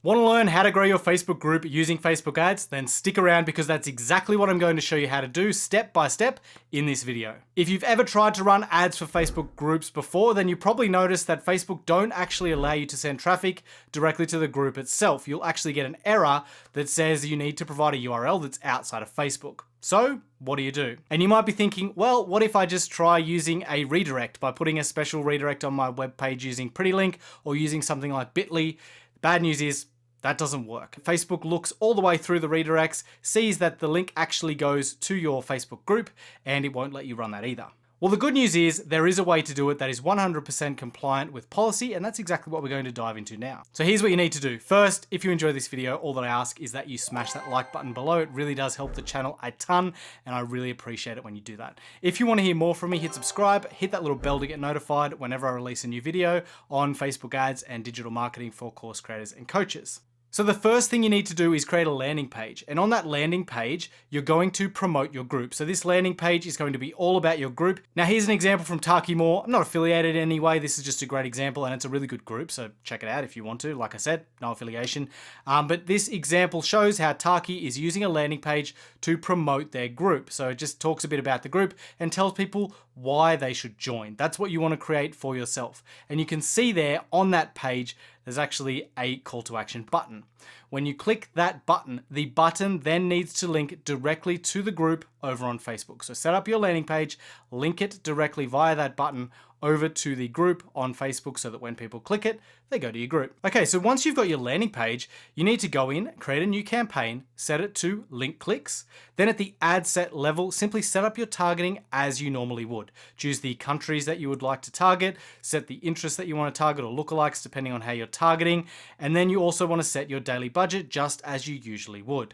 Want to learn how to grow your Facebook group using Facebook ads? Then stick around because that's exactly what I'm going to show you how to do step by step in this video. If you've ever tried to run ads for Facebook groups before, then you probably noticed that Facebook don't actually allow you to send traffic directly to the group itself. You'll actually get an error that says you need to provide a URL that's outside of Facebook. So what do? And you might be thinking, well, what if I just try using a redirect by putting a special redirect on my web page using PrettyLink or using something like Bitly? Bad news is that doesn't work. Facebook looks all the way through the redirects, sees that the link actually goes to your Facebook group, and it won't let you run that either. Well, the good news is there is a way to do it that is 100% compliant with policy, and that's exactly what we're going to dive into now. So here's what you need to do. First, if you enjoy this video, all that I ask is that you smash that like button below. It really does help the channel a ton, and I really appreciate it when you do that. If you want to hear more from me, hit subscribe, hit that little bell to get notified whenever I release a new video on Facebook ads and digital marketing for course creators and coaches. So the first thing you need to do is create a landing page. And on that landing page, you're going to promote your group. So this landing page is going to be all about your group. Now here's an example from Taki More. I'm not affiliated in any way. This is just a great example and it's a really good group. So check it out if you want to. Like I said, no affiliation. But this example shows how Taki is using a landing page to promote their group. So it just talks a bit about the group and tells people why they should join. That's what you want to create for yourself. And you can see there on that page, there's actually a call to action button. When you click that button, the button then needs to link directly to the group over on Facebook. So set up your landing page, link it directly via that button over to the group on Facebook so that when people click it, they go to your group. Okay, so once you've got your landing page, you need to go in, create a new campaign, set it to link clicks. Then at the ad set level, simply set up your targeting as you normally would. Choose the countries that you would like to target, set the interests that you want to target or lookalikes depending on how you're targeting. And then you also want to set your daily budget just as you usually would.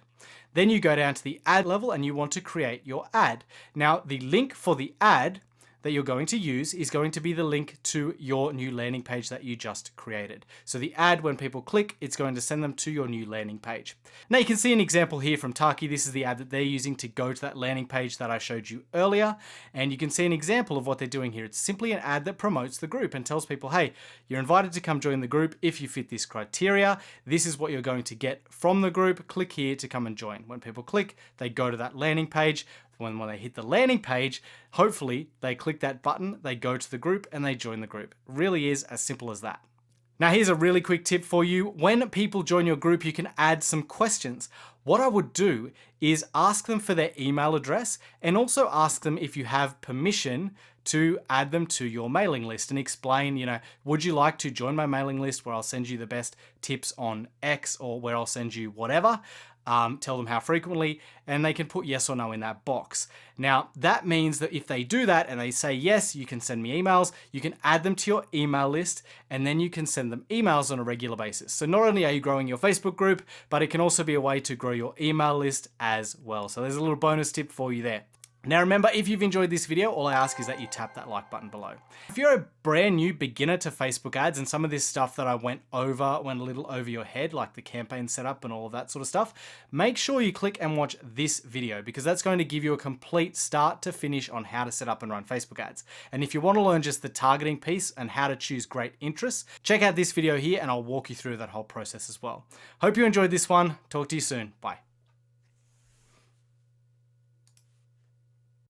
Then you go down to the ad level and you want to create your ad. Now the link for the ad that you're going to use is going to be the link to your new landing page that you just created. So the ad, when people click, it's going to send them to your new landing page. Now you can see an example here from Taki. This is the ad that they're using to go to that landing page that I showed you earlier. And you can see an example of what they're doing here. It's simply an ad that promotes the group and tells people, hey, you're invited to come join the group if you fit this criteria. This is what you're going to get from the group. Click here to come and join. When people click, they go to that landing page. When they hit the landing page, hopefully they click that button, they go to the group and they join the group. It really is as simple as that. Now here's a really quick tip for you. When people join your group, you can add some questions. What I would do is ask them for their email address and also ask them if you have permission to add them to your mailing list and explain, would you like to join my mailing list where I'll send you the best tips on X or where I'll send you whatever. Tell them how frequently, and they can put yes or no in that box. Now, that means that if they do that and they say yes, you can send me emails, you can add them to your email list, and then you can send them emails on a regular basis. So not only are you growing your Facebook group, but it can also be a way to grow your email list as well. So there's a little bonus tip for you there. Now remember, if you've enjoyed this video, all I ask is that you tap that like button below. If you're a brand new beginner to Facebook ads and some of this stuff that I went a little over your head, like the campaign setup and all of that sort of stuff, make sure you click and watch this video because that's going to give you a complete start to finish on how to set up and run Facebook ads. And if you want to learn just the targeting piece and how to choose great interests, check out this video here and I'll walk you through that whole process as well. Hope you enjoyed this one. Talk to you soon. Bye.